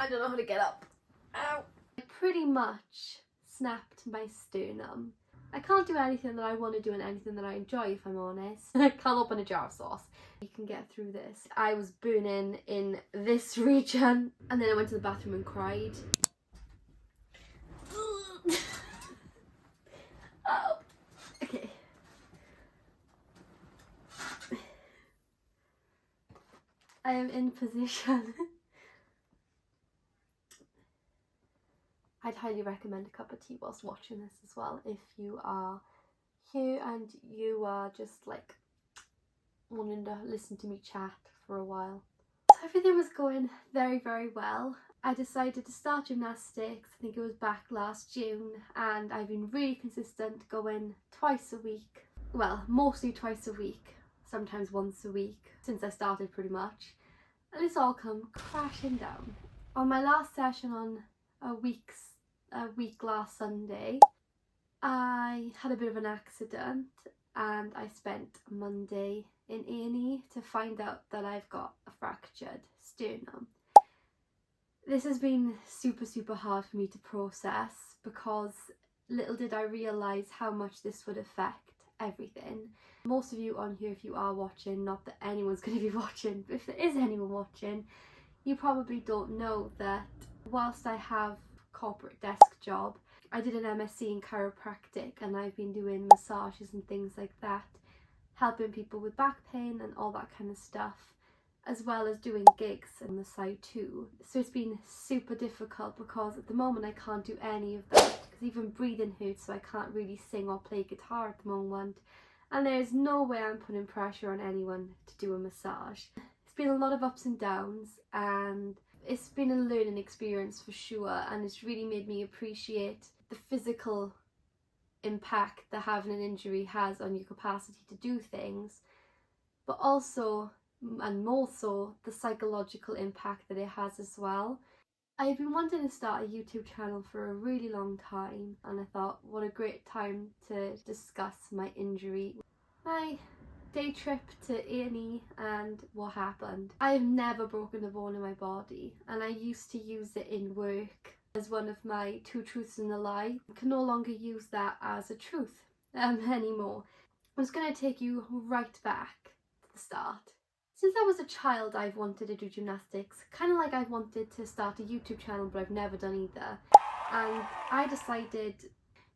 I don't know how to get up. Ow. I pretty much snapped my sternum. I can't do anything that I want to do and anything that I enjoy, if I'm honest. I can't open a jar of sauce. You can get through this. I was burning in this region and then I went to the bathroom and cried. Oh. Okay. I am in position. I'd highly recommend a cup of tea whilst watching this as well if you are here and you are just like wanting to listen to me chat for a while. So everything was going very, very well. I decided to start gymnastics, I think it was back last June, and I've been really consistent, going twice a week. Well, mostly twice a week, sometimes once a week, since I started pretty much. And it's all come crashing down. On my last session on a week last Sunday, I had a bit of an accident and I spent Monday in A&E to find out that I've got a fractured sternum. This has been super hard for me to process because little did I realise how much this would affect everything. Most of you on here, if you are watching, not that anyone's going to be watching, but if there is anyone watching, you probably don't know that whilst I have a corporate desk job, I did an MSc in chiropractic and I've been doing massages and things like that, helping people with back pain and all that kind of stuff, as well as doing gigs on the side too. So it's been super difficult because at the moment I can't do any of that because even breathing hurts, so I can't really sing or play guitar at the moment. And there's no way I'm putting pressure on anyone to do a massage. It's been a lot of ups and downs and it's been a learning experience for sure, and it's really made me appreciate the physical impact that having an injury has on your capacity to do things, but also and more so the psychological impact that it has as well. I've been wanting to start a YouTube channel for a really long time, and I thought what a great time to discuss my injury, my day trip to A&E and what happened. I have never broken a bone in my body, and I used to use it in work as one of my 2 truths and a lie. I can no longer use that as a truth anymore. I'm just going to take you right back to the start. Since I was a child, I've wanted to do gymnastics, kind of like I've wanted to start a YouTube channel, but I've never done either. And I decided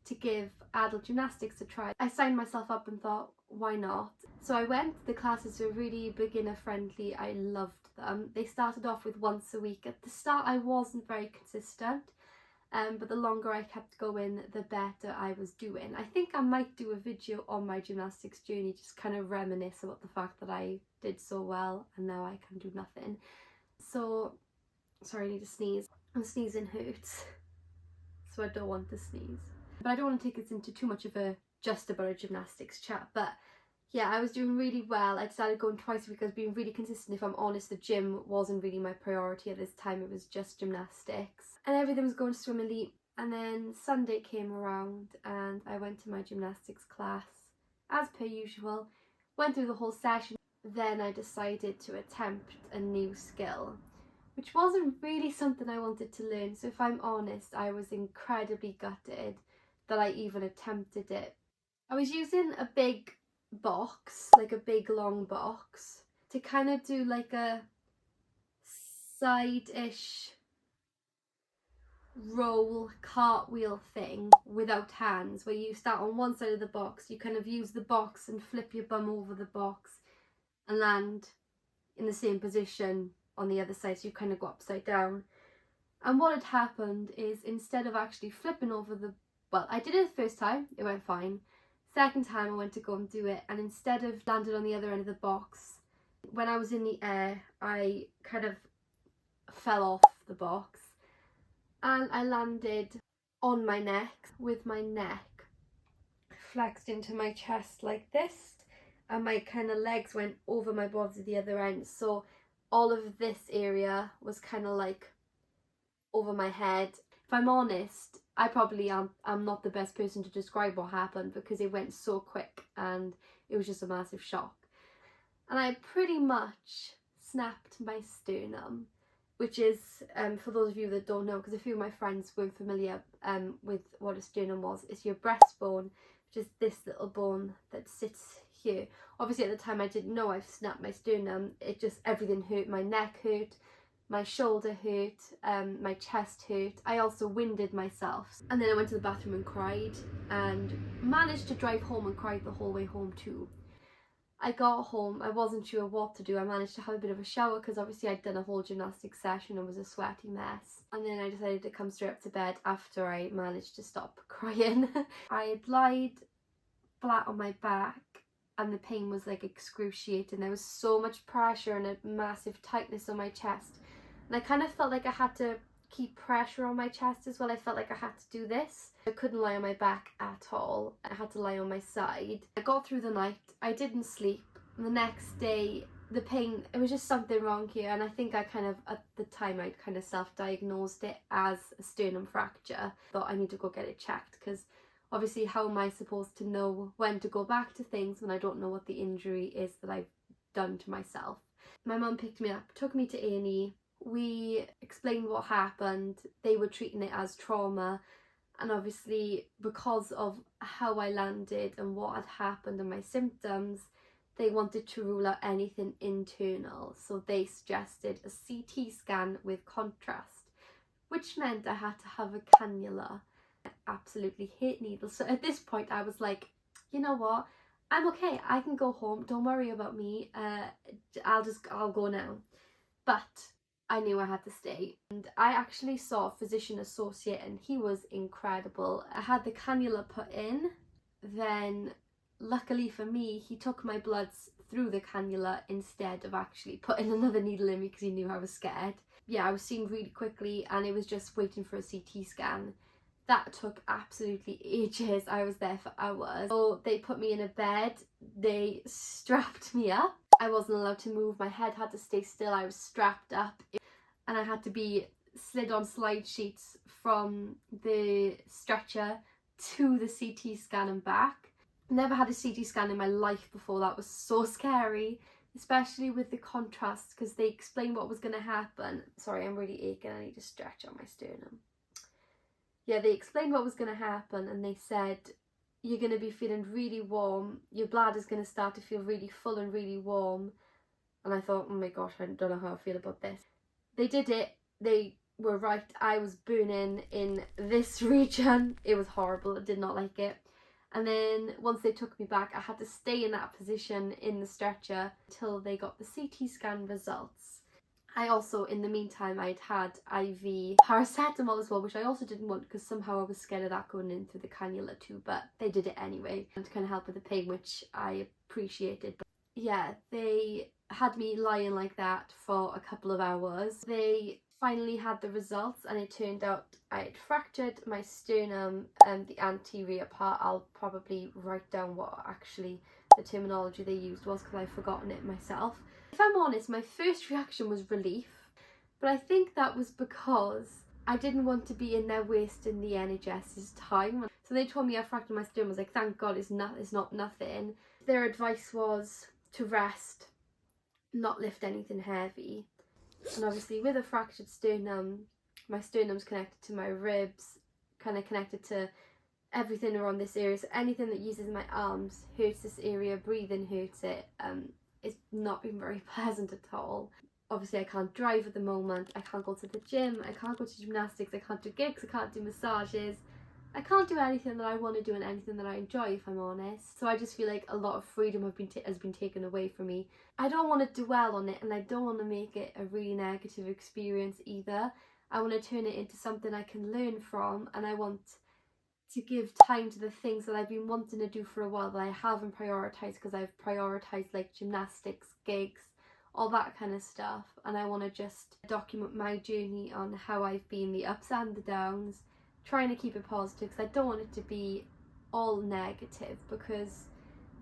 to give adult gymnastics a try. I signed myself up and thought, why not? So I went. The classes were really beginner friendly. I loved them. They started off with once a week. At the start I wasn't very consistent, but the longer I kept going, the better I was doing. I think I might do a video on my gymnastics journey, just kind of reminisce about the fact that I did so well and now I can do nothing. So, sorry, I need to sneeze. And sneezing hurts, so I don't want to sneeze. But I don't want to take this into too much of a just about a gymnastics chat, but yeah, I was doing really well. I decided going twice a week. I was being really consistent. If I'm honest, the gym wasn't really my priority at this time. It was just gymnastics and everything was going swimmingly. And then Sunday came around and I went to my gymnastics class as per usual, went through the whole session. Then I decided to attempt a new skill, which wasn't really something I wanted to learn. So if I'm honest, I was incredibly gutted that I even attempted it. I was using a big box, like a big long box, to kind of do like a side-ish roll cartwheel thing without hands, where you start on one side of the box, you kind of use the box and flip your bum over the box and land in the same position on the other side, so you kind of go upside down. And what had happened is, instead of actually flipping over the, well, I did it the first time, it went fine. Second time I went to go and do it, and instead of landed on the other end of the box, when I was in the air I kind of fell off the box and I landed on my neck with my neck flexed into my chest like this, and my kind of legs went over my body to the other end, so all of this area was kind of like over my head. If I'm honest, I probably I'm not the best person to describe what happened because it went so quick and it was just a massive shock. And I pretty much snapped my sternum. which is, for those of you that don't know, because a few of my friends weren't familiar with what a sternum was, it's your breastbone, which is this little bone that sits here. Obviously at the time I didn't know I've snapped my sternum. It just, everything hurt. My neck hurt, my shoulder hurt, my chest hurt. I also winded myself. And then I went to the bathroom and cried, and managed to drive home and cried the whole way home too. I got home, I wasn't sure what to do. I managed to have a bit of a shower because obviously I'd done a whole gymnastics session and was a sweaty mess. And then I decided to come straight up to bed after I managed to stop crying. I had lied flat on my back and the pain was like excruciating. There was so much pressure and a massive tightness on my chest. And I kind of felt like I had to keep pressure on my chest as well. I felt like I had to do this. I couldn't lie on my back at all. I had to lie on my side. I got through the night. I didn't sleep. And the next day, the pain, it was just something wrong here. And I think I kind of, at the time, I'd kind of self-diagnosed it as a sternum fracture. Thought I need to go get it checked, because obviously how am I supposed to know when to go back to things when I don't know what the injury is that I've done to myself. My mum picked me up, took me to A&E. We explained what happened. They were treating it as trauma, and obviously because of how I landed and what had happened and my symptoms, they wanted to rule out anything internal. So they suggested a CT scan with contrast, which meant I had to have a cannula. I absolutely hate needles. So at this point I was like, you know what, I'm okay, I can go home, don't worry about me, I'll go now. But I knew I had to stay, and I actually saw a physician associate and he was incredible. I had the cannula put in, then luckily for me he took my bloods through the cannula instead of actually putting another needle in me because he knew I was scared. Yeah, I was seen really quickly and it was just waiting for a CT scan. That took absolutely ages. I was there for hours. So they put me in a bed, they strapped me up. I wasn't allowed to move, my head had to stay still, I was strapped up, and I had to be slid on slide sheets from the stretcher to the CT scan and back. Never had a CT scan in my life before. That was so scary, especially with the contrast, because they explained what was going to happen. Sorry, I'm really aching, I need to stretch out my sternum. Yeah, they explained what was going to happen and they said, you're going to be feeling really warm, your bladder's going to start to feel really full and really warm. And I thought, oh my gosh, I don't know how I feel about this. They did it, they were right, I was burning in this region. It was horrible, I did not like it. And then once they took me back, I had to stay in that position in the stretcher until they got the CT scan results. I also, in the meantime, I'd had IV paracetamol as well, which I also didn't want because somehow I was scared of that going in through the cannula too, but they did it anyway and to kind of help with the pain, which I appreciated. But yeah, they had me lying like that for a couple of hours. They finally had the results and it turned out I had fractured my sternum and the anterior part. I'll probably write down what actually the terminology they used was because I've forgotten it myself. If I'm honest, my first reaction was relief, but I think that was because I didn't want to be in there wasting the NHS's time. So they told me I fractured my sternum. I was like, thank God it's not nothing. Their advice was to rest, not lift anything heavy. And obviously with a fractured sternum, my sternum's connected to my ribs, kind of connected to everything around this area. So anything that uses my arms hurts this area, breathing hurts it. It's not been very pleasant at all. Obviously I can't drive at the moment, I can't go to the gym, I can't go to gymnastics, I can't do gigs, I can't do massages. I can't do anything that I want to do and anything that I enjoy, if I'm honest. So I just feel like a lot of freedom has been taken away from me. I don't want to dwell on it and I don't want to make it a really negative experience either. I want to turn it into something I can learn from, and I want to give time to the things that I've been wanting to do for a while that I haven't prioritised, because I've prioritised like gymnastics, gigs, all that kind of stuff. And I want to just document my journey on how I've been, the ups and the downs, trying to keep it positive because I don't want it to be all negative because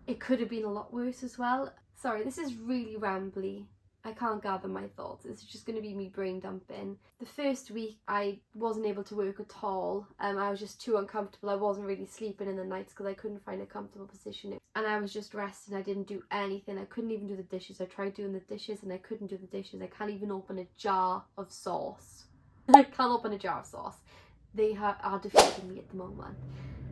it could have been a lot worse as well. Sorry, this is really rambly. I can't gather my thoughts. It's just going to be me brain dumping. The first week I wasn't able to work at all. I was just too uncomfortable. I wasn't really sleeping in the nights because I couldn't find a comfortable position. And I was just resting. I didn't do anything. I couldn't even do the dishes. I tried doing the dishes and I couldn't do the dishes. I can't even open a jar of sauce. I can't open a jar of sauce. They are defeating me at the moment.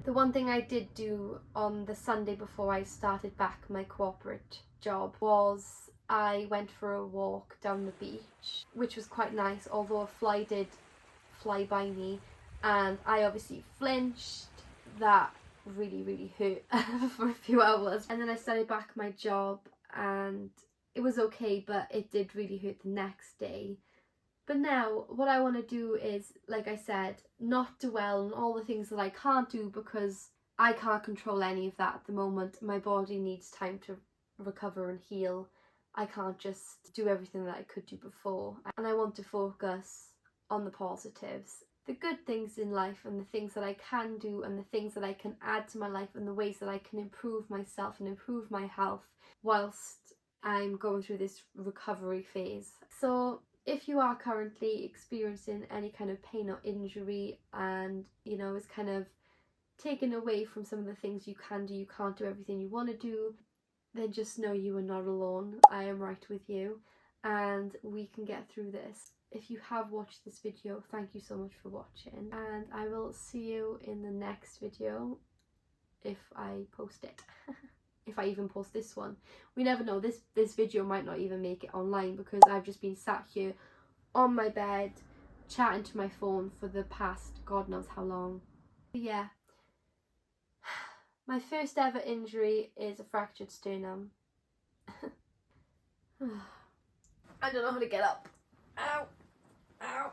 The one thing I did do on the Sunday before I started back my corporate job was I went for a walk down the beach, which was quite nice, although a fly did fly by me and I obviously flinched. That really hurt for a few hours. And then I started back my job and it was okay, but it did really hurt the next day. But now what I want to do is, like I said, not dwell on all the things that I can't do because I can't control any of that at the moment. My body needs time to recover and heal. I can't just do everything that I could do before. And I want to focus on the positives, the good things in life and the things that I can do and the things that I can add to my life and the ways that I can improve myself and improve my health whilst I'm going through this recovery phase. So if you are currently experiencing any kind of pain or injury and, you know, is kind of taken away from some of the things you can do, you can't do everything you want to do, then just know you are not alone. I am right with you and we can get through this. If you have watched this video, thank you so much for watching and I will see you in the next video if I post it. If I even post this one. We never know, this video might not even make it online because I've just been sat here on my bed chatting to my phone for the past God knows how long. But yeah, my first ever injury is a fractured sternum. I don't know how to get up. Ow, ow.